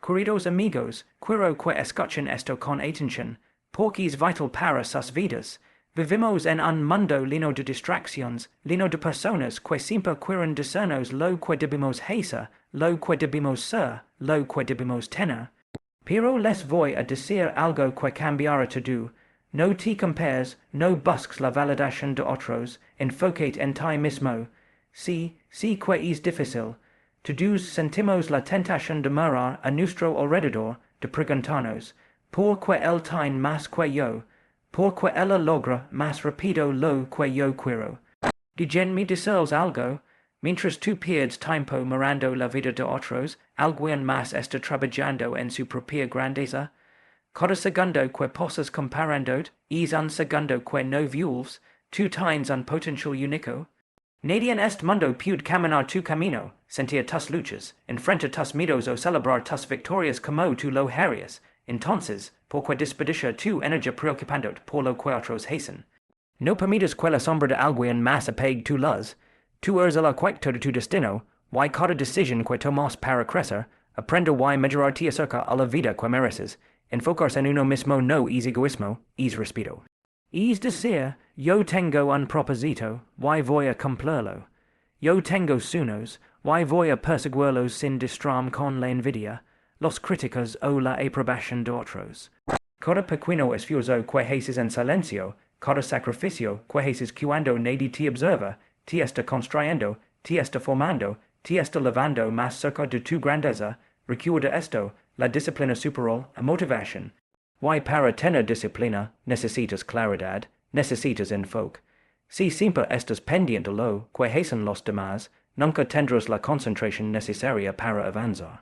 queridos amigos, quiro que escuchen esto con atención, porque vital para sus vidas. Vivimos en un mundo lleno de distracciones, lleno de personas que siempre quieren decirnos lo que debemos hacer, lo que debemos ser, lo que debemos tener. Pero les voy a decir algo que cambiará todo. No te compares, no busques la validación de otros, enfócate en ti mismo. Sí que es difícil. Todos sentimos la tentación de mirar a nuestro alrededor, de preguntarnos, ¿por qué él tiene más que yo? ¿Por qué ella logra más rápido lo que yo quiero? Déjenme decirles algo. Mientras tú pierdes tiempo mirando la vida de otros, alguien más está trabajando en su propia grandeza. Cada segundo que pasas comparando es un segundo que no vives, tú tienes un potencial único. Nadie en este mundo puede caminar tu camino, sentir tus luchas, enfrentar tus miedos o celebrar tus victorias como tú lo harías. Entonces, ¿por qué desperdiciar tu energía preocupándote por lo que otros hacen? No permitas que la sombra de alguien más apague tu luz. Tú eres el arquitecto de tu destino. Why cada decisión que tomas para crecer, aprende why mejorarte acerca a la vida que mereces. Enfocarse en uno mismo no es egoísmo, es respeto. Es decir, yo tengo un propósito, why voy a cumplirlo. Yo tengo sueños, why voy a perseguirlos sin distraerme con la envidia, los críticos o la aprobación de otros. Cada pequeño esfuerzo que haces en silencio, cada sacrificio que haces cuando nadie te observa, te está construyendo, te está formando, te está llevando más cerca de tu grandeza. Recuerda esto, la disciplina superior a motivación. Why para tener disciplina necesitas claridad, necesitas enfoque. Si siempre estás pendiente lo que hacen los demás, nunca tendrás la concentración necesaria para avanzar.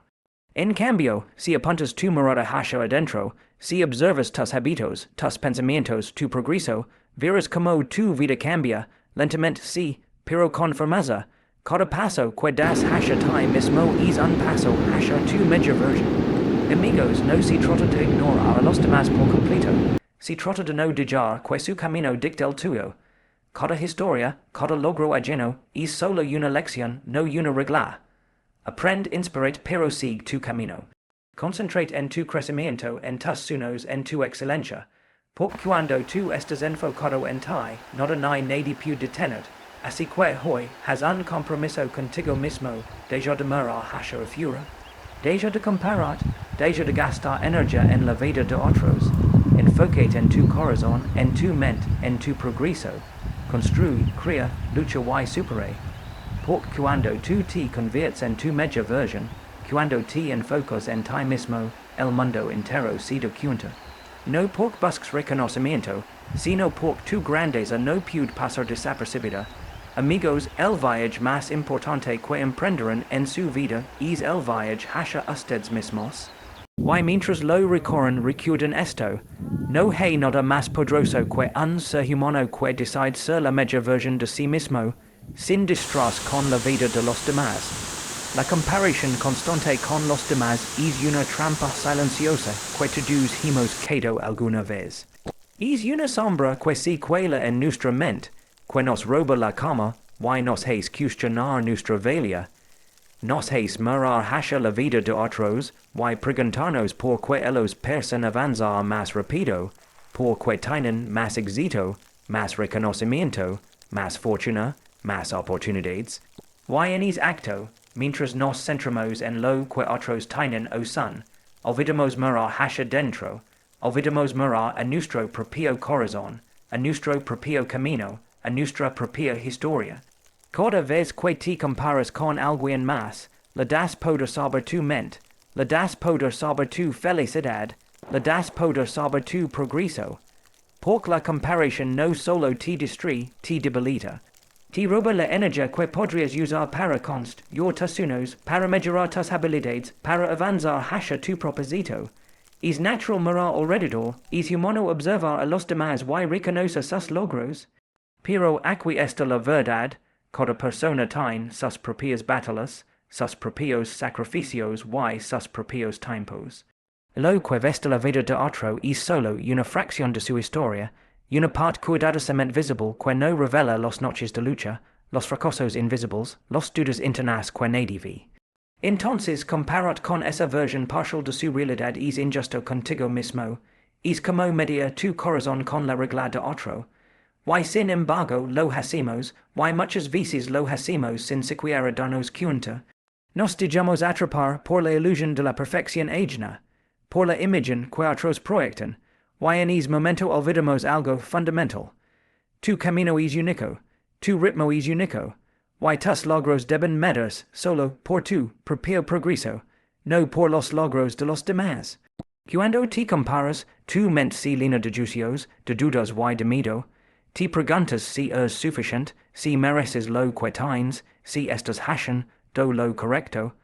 En cambio, si apuntas tu mirada hacia adentro, si observas tus hábitos, tus pensamientos, tu progreso, verás cómo tu vida cambia, lentamente sí, pero con firmeza. Cada paso que das hacia ti mismo es un paso hacia tu mejor versión. Amigos, no se trata de ignorar a los demás por completo. Se trata de no dejar que su camino dicte el tuyo. Cada historia, cada logro ajeno, es solo una lección, no una regla. Aprende, inspirate, pero sigue tu camino. Concentrate en tu crecimiento, en tus sueños, en tu excelencia. Porque cuando tú estás enfocado en ti, no hay nadie puede detenerte. Así que hoy, has un compromiso contigo mismo, deja de mirar hacia el futuro. Deja de compararte, deja de gastar energía en la vida de otros. Enfócate en tu corazón, en tu mente, en tu progreso. Construir, crea, lucha y supera. Porque cuando tú te conviertes en tu mejor versión, cuando te enfocas en ti mismo, el mundo entero se da cuenta. No porque busques reconocimiento, sino porque tu grandeza no puede pasar desapercibida. Amigos, el viaje más importante que emprenderán en su vida es el viaje hacia ustedes mismos. Why mientras lo recuerden esto, no hay nada más poderoso que un ser humano que decide ser la mejor versión de sí mismo, sin distraerse con la vida de los demás. La comparación constante con los demás es una trampa silenciosa que todos hemos caído alguna vez. Es una sombra que se cuela en nuestra mente, que nos roba la calma, why nos hace cuestionar nuestra valía. Nos hace mirar hacia la vida de otros, why preguntarnos por qué ellos parecen avanzar más rápido, por qué tienen más éxito, más reconocimiento, más fortuna, más oportunidades. Why en ese acto, mientras nos centramos en lo que otros tienen o son, olvidamos mirar hacia dentro, olvidamos mirar a nuestro propio corazón, a nuestro propio camino, a nuestra propia historia. Cada vez que te comparas con alguien más, le das poder sobre tu mente, le das poder sobre tu felicidad, le das poder sobre tu progreso. Porque la comparación no solo te distrae, te debilita. Te roba la energía que podrías usar para construir tus sueños, para mejorar tus habilidades, para avanzar hacia tu propósito. Es natural mirar alrededor, es humano observar a los demás y reconocer sus logros. Pero aquí está la verdad, cada persona tiene sus propias batallas, sus propios sacrificios y sus propios tiempos. Lo que ves de la vida de otro es solo una fracción de su historia, una parte cuidadosamente visible que no revela las noches de lucha, los fracasos invisibles, los dudas internas que nadie ve. Entonces comparat con esa versión partial de su realidad es injusto contigo mismo, es como media tu corazón con la regla de otro. Y sin embargo lo hacemos, y muchas veces lo hacemos sin siquiera darnos cuenta. Nos dejamos atrapar por la ilusión de la perfección ajena, por la imagen que otros proyectan, y en ese momento olvidamos algo fundamental. Tu camino es único, tu ritmo es único, y tus logros deben medirse solo por tu propio progreso, no por los logros de los demás. Cuando te comparas, tu mente se llena de juicios, de dudas y de miedo. Te preguntas si es suficiente, si mereces lo que tienes, si estás haciendo lo correcto.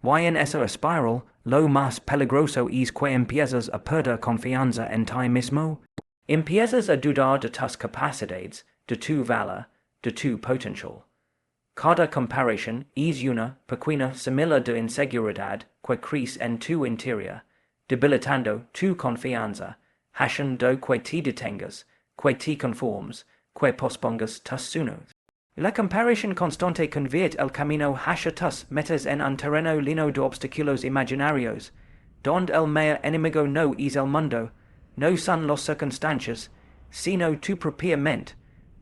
Y en esa espiral, lo más peligroso es que empiezas a perder confianza en ti mismo. Empiezas a dudar de tus capacidades, de tu valor, de tu potencial. Cada comparación es una pequeña semilla de inseguridad que crece en tu interior, debilitando tu confianza, haciendo que te detengas, que te conformes, que pospongas tus sueños. La comparación constante convierte el camino hacia tus metas en un terreno lleno de obstáculos imaginarios, donde el mayor enemigo no es el mundo, no son las circunstancias, sino tu propia mente,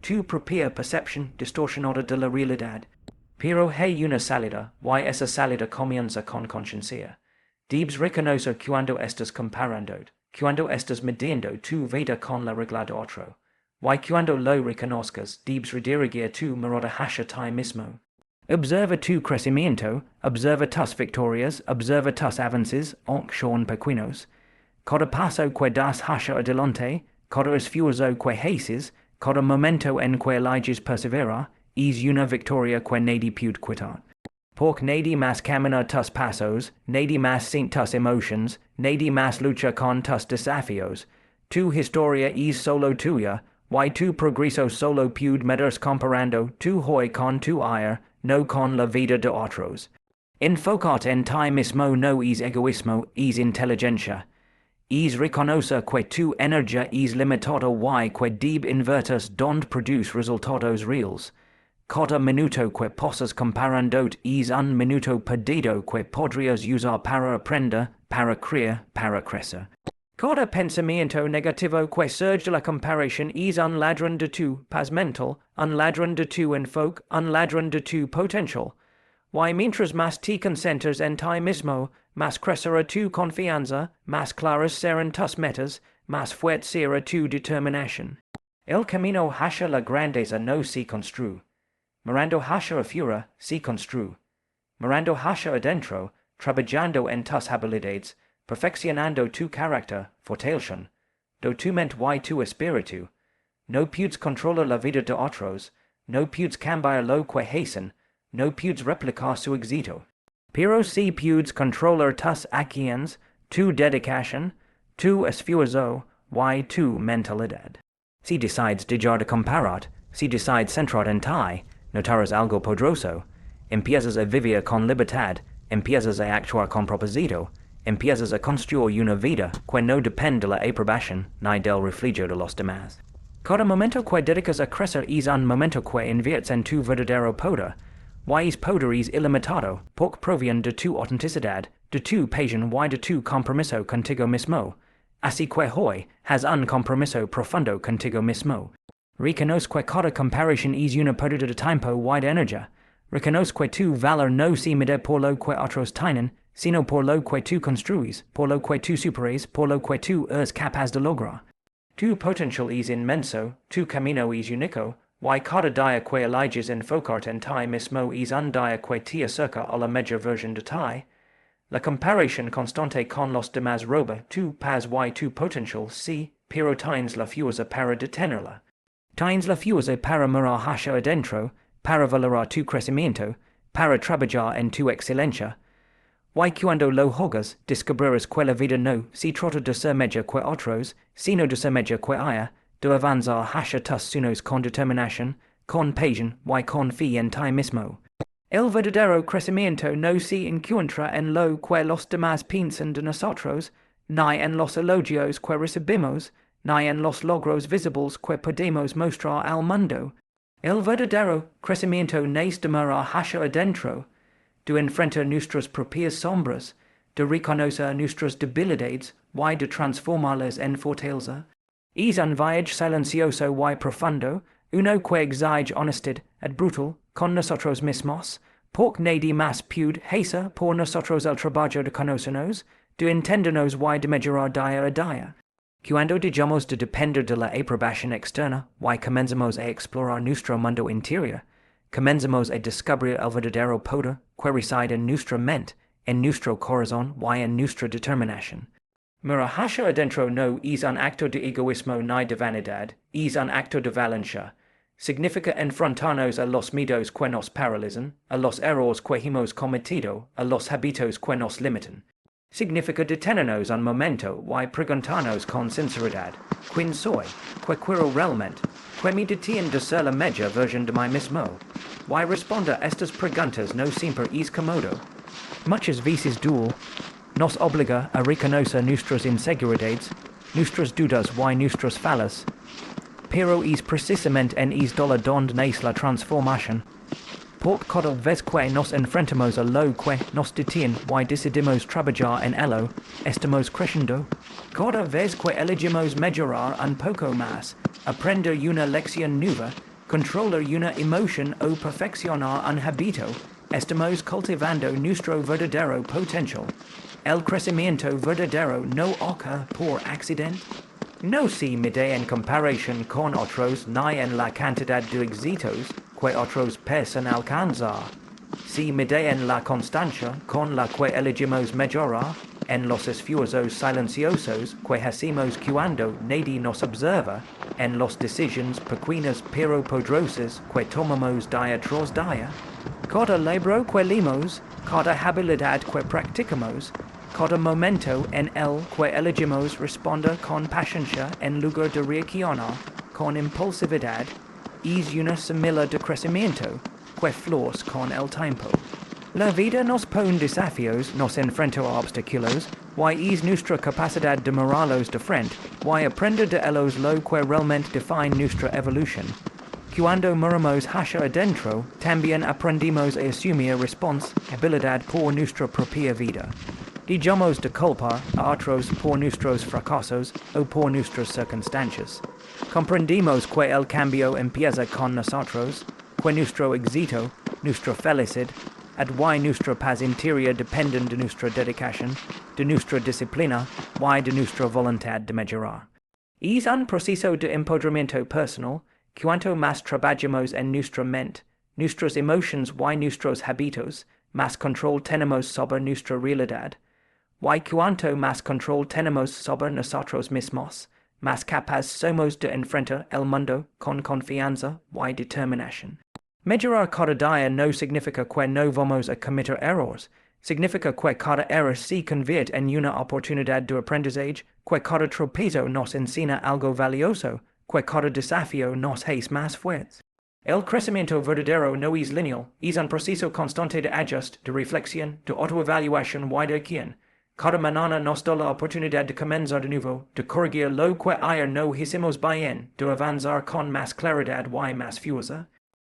tu propia percepción distorsionada de la realidad. Pero hay una salida, y esa salida comienza con conciencia. Debes reconocer cuando estás comparando, cuando estás midiendo tu vida con la regla de otro. Y cuando lo reconozcas, debes redirigir tu mirada hacia ti mismo. Observa tu crecimiento, observa tus victorias, observa tus avances, aunque sean pequeños. Cada paso que das hacia adelante, cada esfuerzo que haces, cada momento en que eliges perseverar, es una victoria que nadie puede quitar. Porque nadie más camina tus pasos, nadie más siente tus emociones, nadie más lucha con tus desafíos. Tu historia es solo tuya, y tu progreso solo puede medirse comparando tu hoy con tu ayer, no con la vida de otros. Enfócate en ti mismo no es egoísmo, es inteligencia. Es reconocer que tu energía es limitada y que debe invertirse donde produce resultados reales. Cada minuto que pasas comparando es un minuto perdido que podrías usar para aprender, para crear, para crecer. Cada pensamiento negativo que surge de la comparación es un ladrón de tu paz mental, un ladrón de tu enfoque, un ladrón de tu potencial. Y mientras más te concentras en ti mismo, más crecerá tu confianza, más claras serán tus metas, más fuerte será tu determinación. El camino hacia la grandeza no se construye. Mirando hacia afuera, se construye. Mirando hacia adentro, trabajando en tus habilidades, perfeccionando tu carácter, fortaleciendo tu mente y tu espíritu. No puedes controlar la vida de otros, no puedes cambiar lo que hacen, no puedes replicar su éxito. Pero si puedes controlar tus acciones, tu dedicación, tu esfuerzo y tu mentalidad. Si decides dejar de comparar, si decides centrar en ti, notarás algo poderoso. Empiezas a vivir con libertad, empiezas a actuar con propósito, empiezas a construir una vida que no depende de la aprobación ni del refugio de los demás. Cada momento que dedicas a crecer es un momento que inviertes en tu verdadero poder. Y ese poder es ilimitado, porque proviene de tu autenticidad, de tu pasión y de tu compromiso contigo mismo. Así que hoy, has un compromiso profundo contigo mismo. Reconoce que cada comparación es una pérdida de tiempo y de energía. Reconoce que tu valor no se mide por lo que otros tienen, sino por lo que tú construyes, por lo que tú superas, por lo que tú eres capaz de lograr. Tu potencial es inmenso, tu camino es único, y cada día que eliges enfocarte en ti mismo es un día que te acerca a la mejor versión de ti. La comparación constante con los demás roba tu paz y tu potencial sí, pero tienes la fuerza para detenerla. Tienes la fuerza para mirar hacia adentro, para valorar tu crecimiento, para trabajar en tu excelencia. Y cuando lo hagas, descubrirás que la vida no se trata de ser mejor que otros, sino de ser mejor que ella, de avanzar hacia tus sueños con determinación, con pasión y con fe en ti mismo. El verdadero crecimiento no se encuentra en lo que los demás piensan de nosotros, ni en los elogios que recibimos, ni en los logros visibles que podemos mostrar al mundo. El verdadero crecimiento nace de mirar hacia adentro, de enfrentar nuestras propias sombras, de reconocer nuestras debilidades, y de transformarlas en fortaleza. Es un viaje silencioso y profundo, uno que exige honestidad et brutal con nosotros mismos, porque nadie más puede hacer por nosotros el trabajo de conocernos, de entendernos y de mejorar día a día. Cuando dejamos de depender de la aprobación externa, y comenzamos a explorar nuestro mundo interior, comenzamos a descubrir el verdadero poder que reside en nuestra mente, en nuestro corazón y en nuestra determinación. Mirar hacia adentro no es un acto de egoísmo ni de vanidad, es un acto de valencia. Significa enfrentarnos a los miedos que nos paralizan, a los errores que hemos cometido, a los hábitos que nos limitan. Significa detenernos un momento y preguntarnos con sinceridad, ¿quién soy? ¿Qué quiero realmente? ¿Qué me detiene de ser la mejor versión de mí mismo? Y responder a estas preguntas no siempre es cómodo. Muchas veces duele. Nos obliga a reconocer nuestras inseguridades, nuestras dudas y nuestras fallas. Pero es precisamente en es dolor donde nace la transformación. Porque cada vez que nos enfrentamos a lo que nos detiene y decidimos trabajar en ello, estamos creciendo. Cada vez que elegimos mejorar un poco más, aprender una lección nueva, controlar una emoción o perfeccionar un hábito, estamos cultivando nuestro verdadero potencial. El crecimiento verdadero no ocurre por accidente. No se mide en comparación con otros ni en la cantidad de éxitos que otros parecen alcanzar. Se mide en la constancia con la que elegimos mejorar, en los esfuerzos silenciosos que hacemos cuando nadie nos observa, en las decisiones pequeñas pero poderosas que tomamos día tras día. Cada libro que leemos, cada habilidad que practicamos, cada momento en el que elegimos responder con paciencia en lugar de reaccionar con impulsividad, es una semilla de crecimiento que florece con el tiempo. La vida nos pone desafíos, nos enfrenta a obstáculos, y es nuestra capacidad de mirarlos de frente, y aprender de ellos lo que realmente define nuestra evolución. Cuando miramos hacia adentro, también aprendimos a asumir responsabilidad por nuestra propia vida. Dejamos de culpar a otros por nuestros fracasos o por nuestras circunstancias. Comprendimos que el cambio empieza con nosotros, que nuestro éxito, nuestra felicidad, y nuestra paz interior dependen de nuestra dedicación, de nuestra disciplina y de nuestra voluntad de mejorar. Es un proceso de empoderamiento personal. Cuanto más trabajamos en nuestra mente, nuestras emociones y nuestros hábitos, más control tenemos sobre nuestra realidad. Y cuanto más control tenemos sobre nosotros mismos, más capaz somos de enfrentar el mundo con confianza y determinación. Mejorar cada día no significa que no vamos a cometer errores. Significa que cada error se convierte en una oportunidad de aprendizaje, que cada tropiezo nos enseña algo valioso, que cada desafío nos hace más fuertes. El crecimiento verdadero no es lineal, es un proceso constante de ajuste, de reflexión, de autoevaluación y de acción. Cada mañana nos da la oportunidad de comenzar de nuevo, de corregir lo que ayer no hicimos bien, de avanzar con más claridad y más fuerza.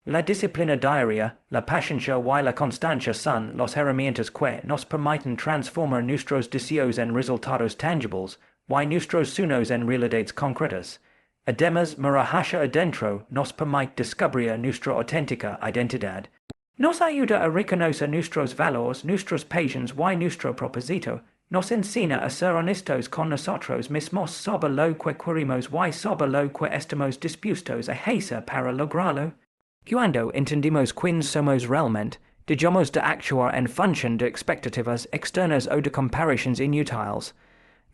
La disciplina diaria, la paciencia y la constancia son las herramientas que nos permiten transformar nuestros deseos en resultados tangibles y nuestros sueños en realidades concretas. Además, mirar hacia adentro nos permite descubrir nuestra auténtica identidad. Nos ayuda a reconocer nuestros valores, nuestras pasiones y nuestro propósito. Nos enseña a ser honestos con nosotros mismos sobre lo que queremos y sobre lo que estamos dispuestos a hacer para lograrlo. Cuando entendemos quién somos realmente, dejamos de actuar en función de expectativas externas o de comparaciones inútiles.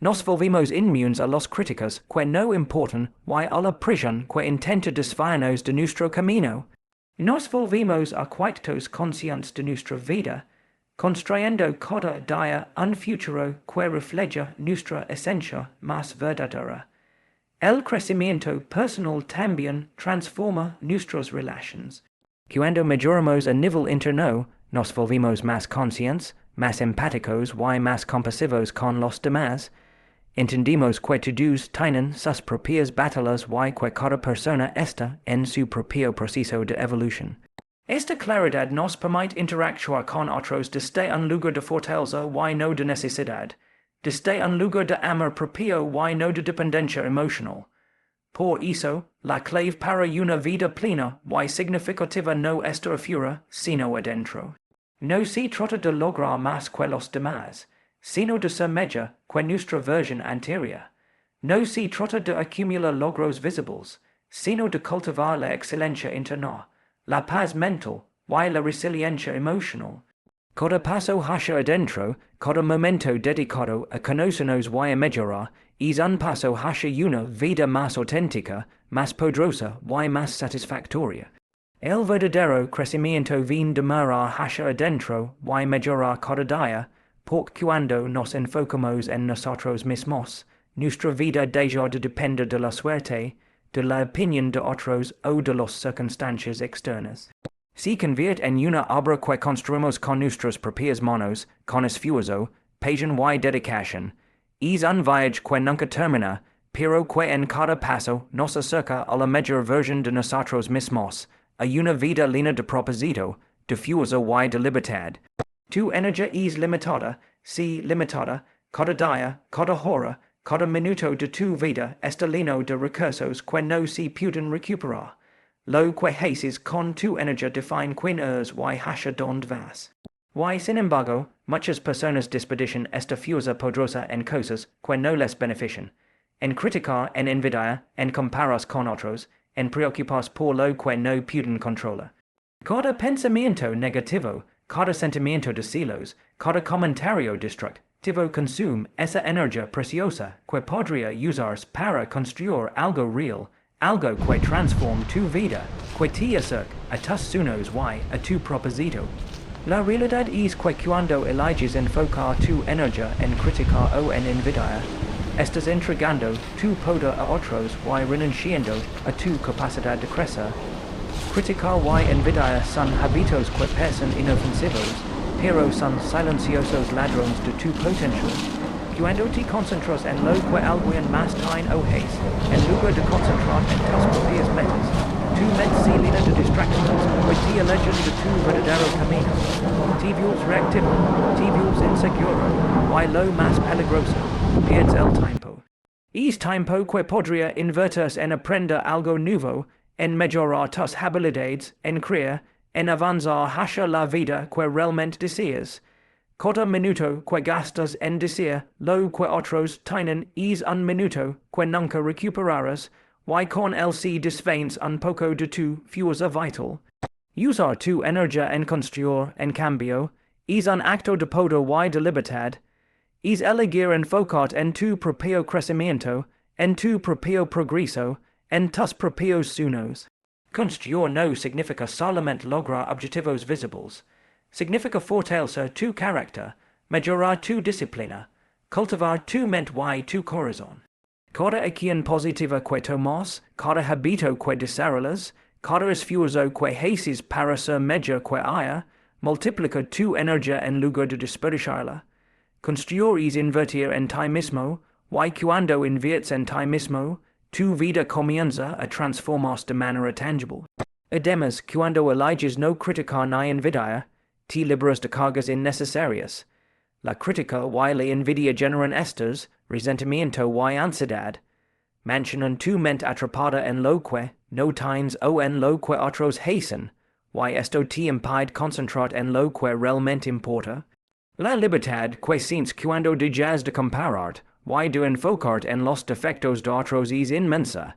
Nos volvimos inmunes a las críticas que no importan y a la presión que intenta desviarnos de nuestro camino. Nos volvimos arquitectos conscientes de nuestra vida, construyendo cada día un futuro que refleja nuestra esencia más verdadera. El crecimiento personal también transforma nuestras relaciones. Cuando mejoramos a nivel interno, nos volvimos más conscientes, más empáticos y más compasivos con los demás. Entendimos que todos tienen sus propias batallas y que cada persona está en su propio proceso de evolución. Esta claridad nos permite interactuar con otros desde un lugar de fortaleza y no de necesidad, desde un lugar de amor propio y no de dependencia emocional. Por eso, la clave para una vida plena y significativa no está afuera, sino adentro. No se trata de lograr más que los demás, sino de ser mejor que nuestra versión anterior. No se trata de acumular logros visibles, sino de cultivar la excelencia interna, la paz mental y la resiliencia emocional. Cada paso hacia adentro, cada momento dedicado a conocernos y a mejorar, es un paso hacia una vida más auténtica, más poderosa y más satisfactoria. El verdadero crecimiento viene de mirar hacia adentro y mejorar cada día, porque cuando nos enfocamos en nosotros mismos, nuestra vida deja de depender de la suerte, de la opinión de otros o de las circunstancias externas. Se convierte en una obra que construimos con nuestras propias manos, con esfuerzo, pasión y dedicación. Es un viaje que nunca termina, pero que en cada paso nos acerca a la mejor versión de nosotros mismos, a una vida llena de propósito, de fuerza y de libertad. Tu energía es limitada, sí limitada, cada día, cada hora, cada minuto de tu vida está lleno de recursos que no se pueden recuperar. Lo que haces con tu energía define quién eres y hacia dónde vas. Y sin embargo, muchas personas desperdician esta fuerza poderosa en cosas que no les benefician, en criticar, en envidiar, en compararse con otros, en preocuparse por lo que no pueden controlar. Cada pensamiento negativo, cada sentimiento de celos, cada comentario destructivo consume esa energía preciosa que podría usarse para construir algo real, algo que transforme tu vida, que te acerca a tus sueños y a tu propósito. La realidad es que cuando eliges enfocar tu energía en criticar o en envidiar, estás entregando tu poder a otros y renunciando a tu capacidad de crecer. Criticar y envidiar son hábitos que parecen inofensivos, pero son silenciosos ladrones de tu potencial. Cuando te concentras en lo que alguien más tiene o hace, en lugar de concentrarte en tus propias metas, tu mente se llena de distracciones que te alejan de tu verdadero camino. Te vuelves reactivo, te vuelves inseguro, y lo más peligroso, pierdes el tiempo. Es tiempo que podría invertirse en aprender algo nuevo, en mejorar tus habilidades, en crear, en avanzar hacia la vida que realmente deseas. Cada minuto que gastas en decir lo que otros tienen es un minuto que nunca recuperarás, y con él se desvanece un poco de tu fuerza vital. Usar tu energía en construir, en cambio, es un acto de poder y de libertad. Es elegir enfocarte en tu propio crecimiento, en tu propio progreso, en tus propios sueños. Construir no significa solamente lograr objetivos visibles. Significa fortalecer tu carácter, mejorar tu disciplina, cultivar tu mente y tu corazón. Cada acción positiva que tomas, cada hábito que desarrollas, cada esfuerzo que haces para ser mejor que ayer, multiplica tu energía en lugar de desperdiciarla. Construir es invertir en ti mismo, y cuando inviertes en ti mismo, tu vida comienza a transformarse de manera tangible. Además, cuando eliges no criticar ni envidiar, te liberas de cargas innecesarias. La crítica y la envidia generan estrés, resentimiento y ansiedad. Mantienen tu mente atrapada en lo que no tienes o en lo que otros hacen, y esto te impide concentrar en lo que realmente importa. La libertad que sientes cuando dejas de compararte y de enfocarte en los defectos de otros es inmensa.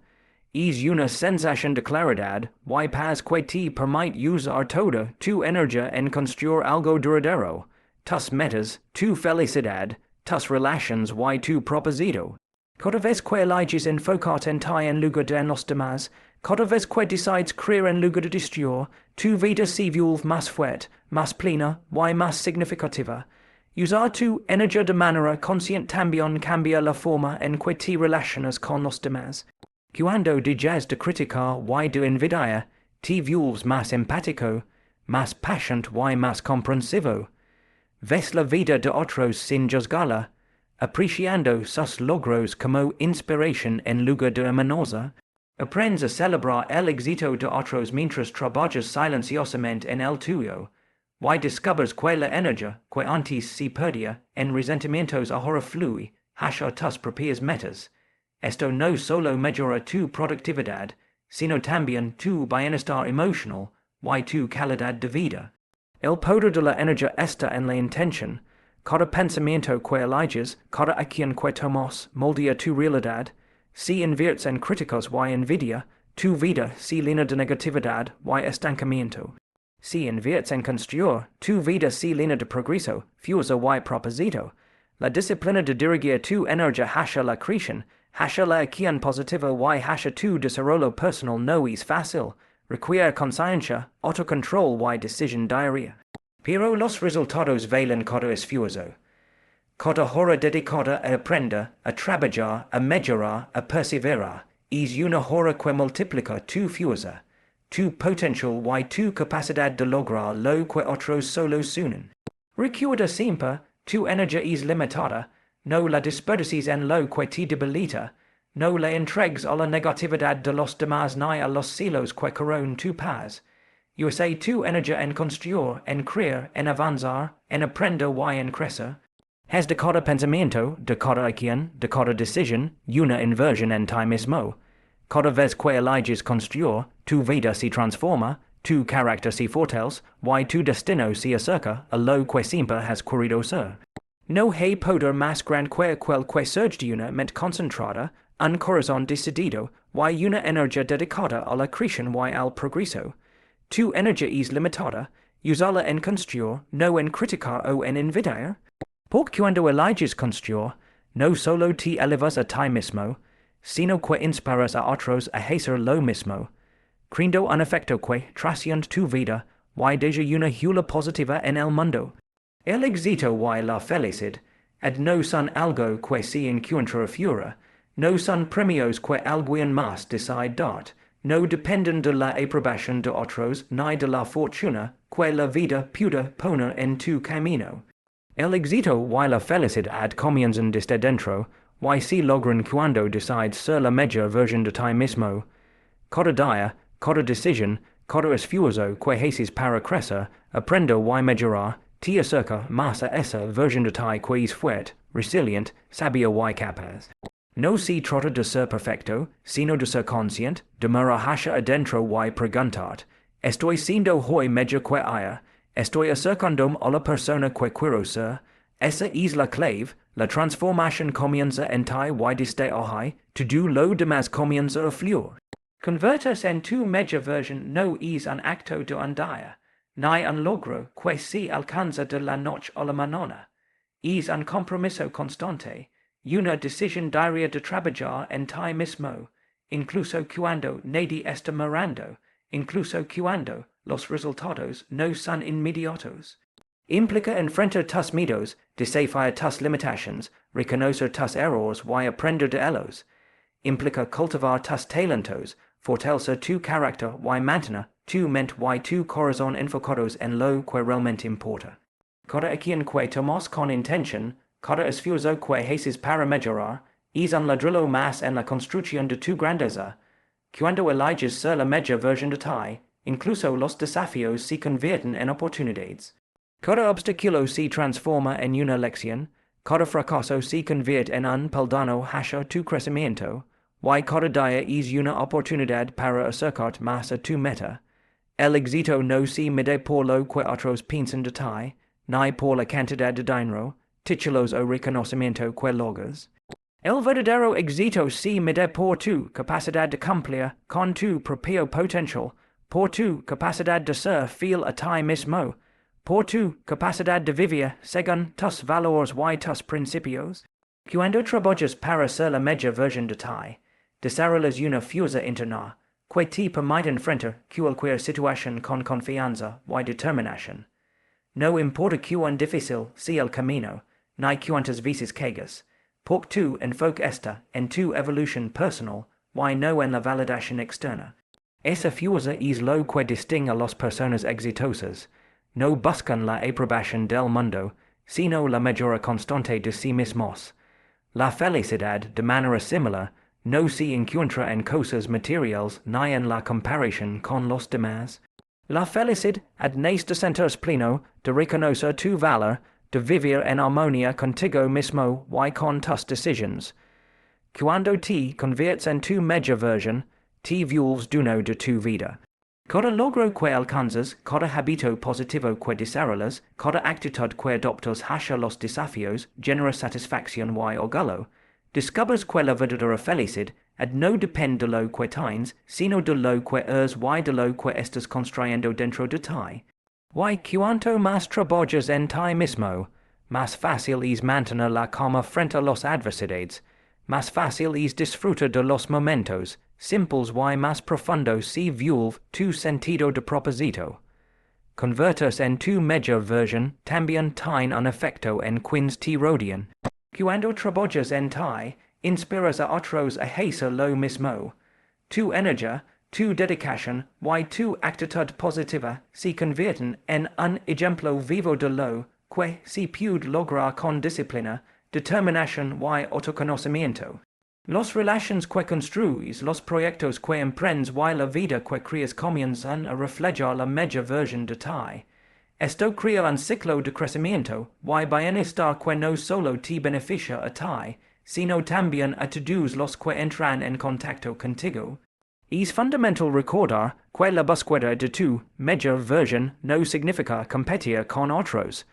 Es una sensación de claridad y paz que te permite usar toda tu energía en construir algo duradero, tus metas, tu felicidad, tus relaciones y tu propósito. Cada vez que eliges enfocarte en ti en lugar de en los demás, cada vez que decides creer en lugar de destruir, tu vida se vuelve más fuerte, más plena y más significativa. Usar tu energía de manera consciente también cambia la forma en que te relacionas con los demás. Cuando dejas de criticar y de envidiar, te vuelves más empático, más paciente y más comprensivo. Ves la vida de otros sin juzgarla, apreciando sus logros como inspiración en lugar de amenaza. Aprendes a celebrar el éxito de otros mientras trabajas silenciosamente en el tuyo. Y discovers que la energía que antes se perdía en resentimientos ahora fluye hacia tus propias metas. Esto no solo mejora tu productividad, sino también tu bienestar emocional y tu calidad de vida. El poder de la energía está en la intención. Cada pensamiento que eliges, cada acción que tomas, moldea tu realidad. Si inviertes en críticas y envidia, tu vida se llena de negatividad y estancamiento. Si inviertes en construir, tu vida se llena de progreso, fuerza y propósito. La disciplina de dirigir tu energía hacia la creación, hacia la acción positiva y hacia tu desarrollo personal no es fácil. Requiere conciencia, autocontrol y decisión diaria. Pero los resultados valen cada esfuerzo. Cada hora dedicada a aprender, a trabajar, a mejorar, a perseverar, es una hora que multiplica tu fuerza, tu potencial y tu capacidad de lograr lo que otros solo sueñan. Recuerda siempre, tu energía es limitada, no la desperdicies en lo que te debilita, no la entregues a la negatividad de los demás ni a los celos que corroen tu paz. Usa tu energía en construir, en crear, en avanzar, en aprender y en crecer. Haz de cada pensamiento, de cada acción, de cada decisión, una inversión en ti mismo. Cada vez que eliges construir, tu vida se transforma, tu carácter se fortalece, y tu destino se acerca a lo que siempre has querido ser. No hay poder más grande que aquel que surge de una mente concentrada, un corazón decidido, y una energía dedicada a la creación y al progreso. Tu energía es limitada, úsala en construir, no en criticar o en envidiar. Porque cuando eliges construir, no solo te elevas a ti mismo, sino que inspiras a otros a hacer lo mismo, creando un efecto que trasciende tu vida y deja una huella positiva en el mundo. El éxito y la felicidad no son algo que se encuentra fuera, no son premios que alguien más decide dar, no dependen de la aprobación de otros ni de la fortuna que la vida pueda poner en tu camino. El éxito y la felicidad comienzan desde dentro, y se logran cuando decides ser la mejor versión de ti mismo. Cada día, cada decisión, cada esfuerzo que haces para crecer, aprender y mejorar, te acerca más a esa versión de ti que es fuerte, resiliente, sabia y capaz. No se trata de ser perfecto, sino de ser consciente, de mirar hacia adentro y preguntar, ¿estoy siendo hoy mejor que ayer? ¿Estoy acercándome a la persona que quiero ser? Esa es la clave, la transformación comienza en ti y desde hoy, todo lo demás comienza a fluir. Convertirse en tu mejor versión no es un acto de un día, ni un logro que se alcanza de la noche a la mañana. Es un compromiso constante, una decisión diaria de trabajar en ti mismo, incluso cuando nadie está mirando, incluso cuando los resultados no son inmediatos. Implica enfrentar tus miedos, desafiar tus limitaciones, reconocer tus errores y aprender de ellos. Implica cultivar tus talentos, fortalecer tu carácter y mantener tu mente y tu corazón enfocados en lo que realmente importa. Cada acción que tomas con intención, cada esfuerzo que haces para mejorar, es un ladrillo más en la construcción de tu grandeza. Cuando eliges ser la mejor versión de ti, incluso los desafíos se convierten en oportunidades. Cada obstáculo se transforma en una lección, cada fracaso se convierte en un peldaño hacia tu crecimiento, y cada día es una oportunidad para acercarte más a tu meta. El éxito no se mide por lo que otros piensan de ti, ni por la cantidad de dinero, títulos o reconocimiento que logras. El verdadero éxito se mide por tu capacidad de cumplir con tu propio potencial, por tu capacidad de ser fiel a ti mismo, por tu capacidad de vivir según tus valores y tus principios. Cuando trabajas para ser la mejor versión de ti, desarrollas una fuerza interna que te permite enfrentar cualquier situación con confianza y determinación. No importa cuán difícil sea el camino, ni cuántas veces caigas, porque tu enfoque está en tu evolución personal y no en la validación externa. Esa fuerza es lo que distingue a las personas exitosas. No buscan la aprobación del mundo, sino la mejora constante de sí mismos. La felicidad, de manera similar, no si encuentra en cosas materiales ni en la comparación con los demás. La felicidad adnece de sentirse pleno, de reconocer tu valor, de vivir en armonía contigo mismo y con tus decisiones. Cuando te conviertes en tu mejor versión, te vuelves dueño de tu vida. Cada logro que alcanzas, cada hábito positivo que desarrollas, cada actitud que adoptas hacia los desafíos genera satisfacción y orgullo. Descubres que la verdadera felicidad no depende de lo que tienes, sino de lo que eres y de lo que estás construyendo dentro de ti. Y cuanto más trabajas en ti mismo, más fácil es mantener la calma frente a las adversidades, más fácil es disfrutar de los momentos simples y más profundos se vuelve tu sentido de propósito. Convertirse en tu mejor versión también tiene un efecto en quienes te rodean. Cuando trabajas en ti, inspiras a otros a hacer lo mismo. Tu energía, tu dedicación y tu actitud positiva se convierten en un ejemplo vivo de lo que se puede lograr con disciplina, determinación y autoconocimiento. Las relaciones que construyes, los proyectos que emprendes y la vida que creas comienzan a reflejar la mejor versión de ti. Esto crea un ciclo de crecimiento y bienestar que no solo te beneficia a ti, sino también a todos los que entran en contacto contigo. Es fundamental recordar que la búsqueda de tu mejor versión no significa competir con otros.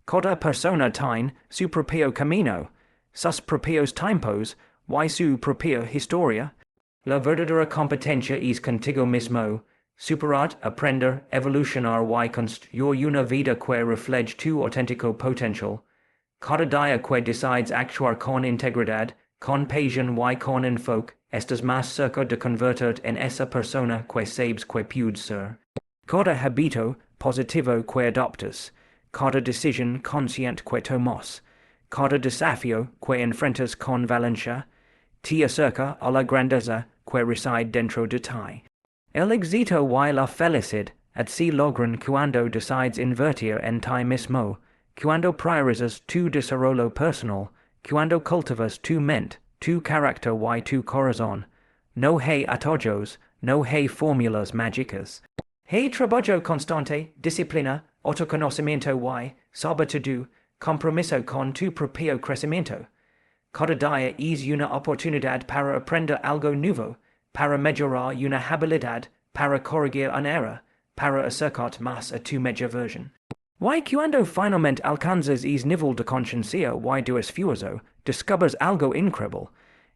Cada persona tiene su propio camino, sus propios tiempos, y su propia historia. La verdadera competencia es contigo mismo. Superar, aprender, evolucionar y construir una vida que refleje tu auténtico potencial. Cada día que decides actuar con integridad, con pasión y con enfoque, estás más cerca de convertirte en esa persona que sabes que puedes ser. Cada hábito positivo que adoptas, cada decisión consciente que tomas, cada desafío que enfrentas con valencia, te acerca a la grandeza que reside dentro de ti. El éxito y la felicidad se logran cuando decides invertir en ti mismo, cuando priorizas tu desarrollo personal, cuando cultivas tu mente, tu carácter y tu corazón. No hay atajos, no hay fórmulas mágicas. Hay trabajo constante, disciplina, autoconocimiento y, sobre todo, compromiso con tu propio crecimiento. Cada día es una oportunidad para aprender algo nuevo, para mejorar una habilidad, para corregir un error, para acercarte más a tu mejor versión. Y cuando finalmente alcanzas ese nivel de conciencia y de esfuerzo, descubres algo increíble.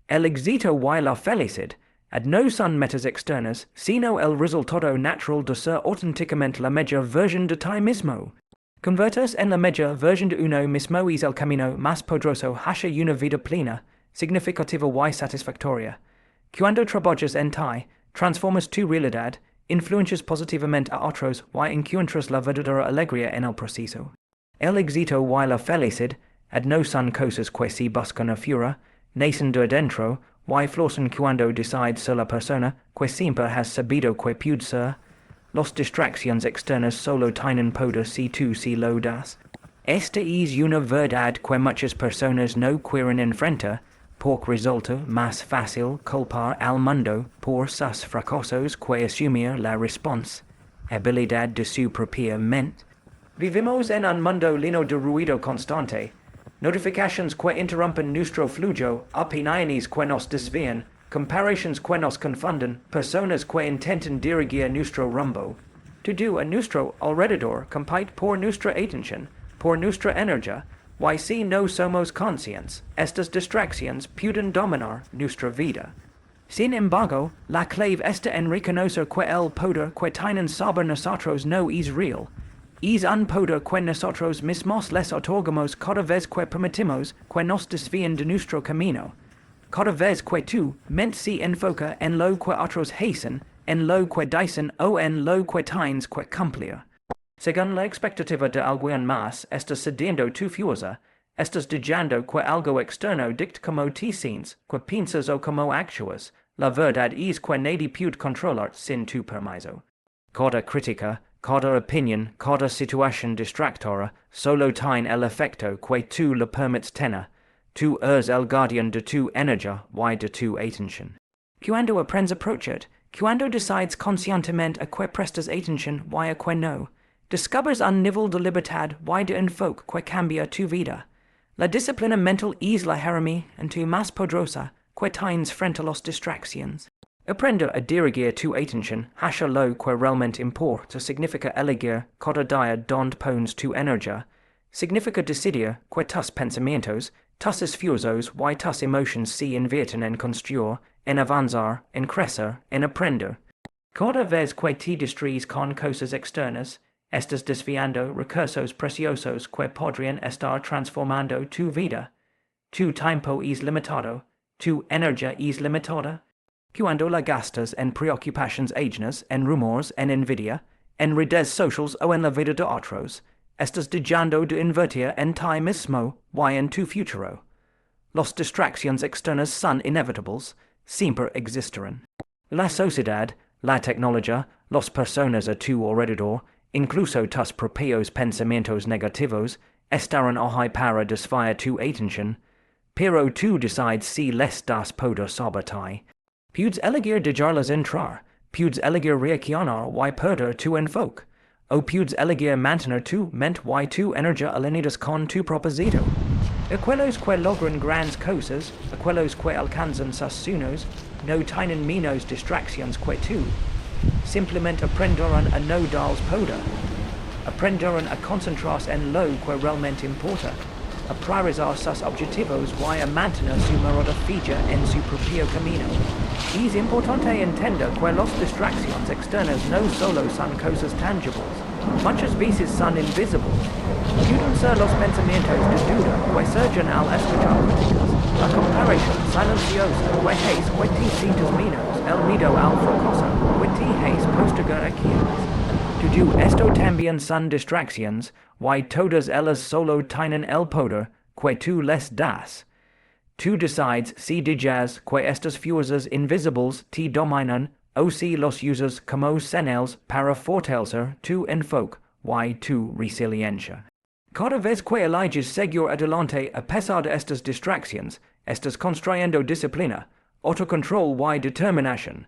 El éxito y la felicidad no son metas externas, sino el resultado natural de ser auténticamente la mejor versión de ti mismo. Convertirse en la mejor versión de uno mismo es el camino más poderoso hacia una vida plena, significativa y satisfactoria. Cuando trabajas en ti, transformas tu realidad, influencias positivamente a otros y encuentras la verdadera alegría en el proceso. El éxito y la felicidad no son cosas que se buscan afuera, nacen de adentro y florecen cuando decides ser la persona que siempre has sabido que puedes ser. Las distracciones externas solo tienen poder si tú se lo das. Esta es una verdad que muchas personas no quieren enfrentar, porque resulta más fácil culpar al mundo por sus fracasos que asumir la responsabilidad de su propia mente. Vivimos en un mundo lleno de ruido constante, notificaciones que interrumpen nuestro flujo, opiniones que nos desvían, comparaciones que nos confunden, personas que intentan dirigir nuestro rumbo. Todo a nuestro alrededor compite por nuestra atención, por nuestra energía, y si no somos conscientes, estas distracciones pueden dominar nuestra vida. Sin embargo, la clave está en reconocer que el poder que tienen sobre nosotros no es real. Es un poder que nosotros mismos les otorgamos cada vez que permitimos que nos desvíen de nuestro camino. Cada vez que tu mente se enfoca en lo que otros hacen, en lo que dicen o en lo que tienes que cumplir. Según la expectativa de alguien más, estás cediendo tu fuerza, estás dejando que algo externo dicte cómo te sientes, que piensas o cómo actúas. La verdad es que nadie puede controlar sin tu permiso. Cada crítica, cada opinión, cada situación distractora, solo tiene el efecto que tú le permites tener. tu el guardian de tu energia, y de tu attention. Cuando aprendes approachet, cuando decides conscientemente a que prestas atención, y a que no, discovers un nivel de libertad, y de enfoque que cambia tu vida. La disciplina mental es la herramienta en tu más poderosa que tienes frente a las distracciones. Aprender a dirigir tu atención hacia lo que realmente importa significa elegir cada día donde pones tu energía, significa decidir que tus pensamientos, tus esfuerzos y tus emociones se invierten en construir, en avanzar, en crecer, en aprender. Cada vez que te distraes con cosas externas, estás desviando recursos preciosos que podrían estar transformando tu vida. Tu tiempo es limitado, tu energía es limitada. Cuando la gastas en preocupaciones ajenas, en rumores, en envidia, en redes sociales o en la vida de otros, estás dejando de invertir en ti mismo y en tu futuro. Las distracciones externas son inevitables, siempre existirán. La sociedad, la tecnología, las personas a tu alrededor, incluso tus propios pensamientos negativos, estarán ahí para desviar tu atención, pero tú decides si les das poder sobre ti. Puedes elegir dejarlas entrar, puedes elegir reaccionar y perder tu enfoque, o puedes elegir mantener tu mente y tu energía alineadas con tu propósito. Aquellos que logran grandes cosas, aquellos que alcanzan sus sueños, no tienen menos distracciones que tú. Simplemente aprenderán a no darles poder. Aprenderán a concentrarse en lo que realmente importa, a priorizar sus objetivos y a mantener su mirada fija en su propio camino. Es importante entender que las distracciones externas no solo son cosas tangibles, muchas veces son invisibles. Pueden ser los pensamientos de duda que surgen al escuchar críticas, la comparación silenciosa que hace que te sientas menos, el miedo al fracaso que te hace postergar acciones. Todo esto también son distracciones, y todas ellas solo tienen el poder que tú les das. Tú decides si dejas que estas fuerzas invisibles te dominan o si los usas como señales para fortalecer tu enfoque y tu resiliencia. Cada vez que eliges seguir adelante a pesar de estas distracciones, estás construyendo disciplina, autocontrol y determinación.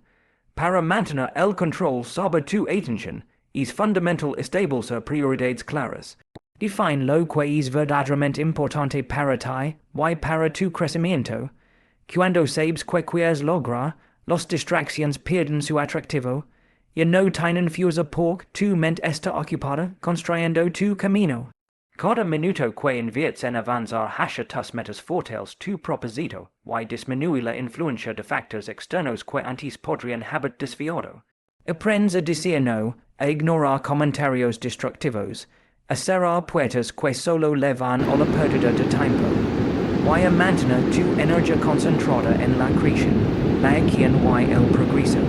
Para mantener el control sobre tu atención, es fundamental establecer prioridades claras. Define lo que es verdaderamente importante para ti y para tu crecimiento. Cuando sabes que quieres lograr, las distracciones pierden su atractivo y no tienen fuerza porque tu mente está ocupada construyendo tu camino. Cada minuto que inviertes en avanzar hacia tus metas fortales tu propósito y disminuye la influencia de factores externos que antes podrían haber desviado. Aprendes a decir no, a ignorar comentarios destructivos, a cerrar puertas que solo llevan a la pérdida de tiempo, y a mantener tu energía concentrada en la creación, la acción y el progreso.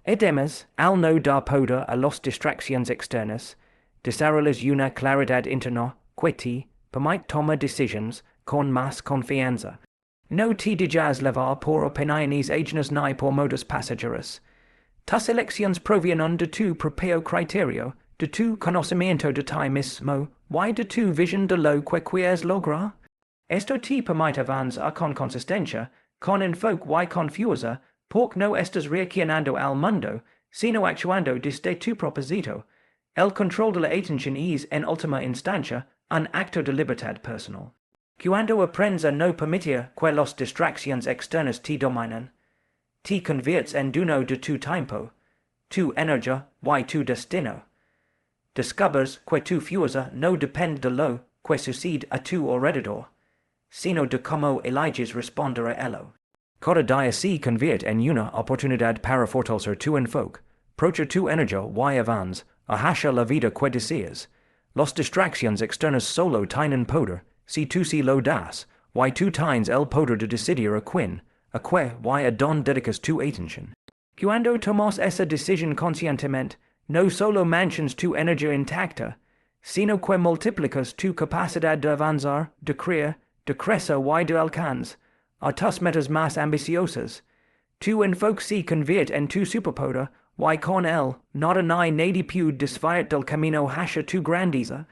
Además, al no dar poder a las distracciones externas, desarrollas una claridad interna que te permite tomar decisiones con más confianza. No te dejas llevar por opiniones ajenas ni por modas pasajeras. Tus elecciones provienen de tu propio criterio, de tu conocimiento de ti mismo, y de tu visión de lo que quieres lograr. Esto te permite avanzar con consistencia, con enfoque y con fuerza, porque no estás reaccionando al mundo, sino actuando desde tu propósito. El control de la atención es, en última instancia, un acto de libertad personal. Cuando aprendes a no permitir que las distracciones externas te dominen, te conviertes en dueño de tu tiempo, tu energía y tu destino. Descubres que tu fuerza no depende de lo que sucede a tu alrededor, sino de cómo eliges responder a ello. Cada día se convierte en una oportunidad para fortalecer tu enfoque, proteger tu energía y avanzar hacia la vida que deseas. Las distracciones externas solo tienen poder si tú se lo das, y tú tienes el poder de decidir a quién, a qué y a dónde dedicas tu atención. Cuando tomas esa decisión conscientemente, no solo mantienes tu energía intacta, sino que multiplicas tu capacidad de avanzar, de crear, de crecer y de alcanzar a tus metas más ambiciosas. Tu enfoque se convierte en tu superpoder y con él nada ni nadie puede desviarte del camino hacia tu grandeza.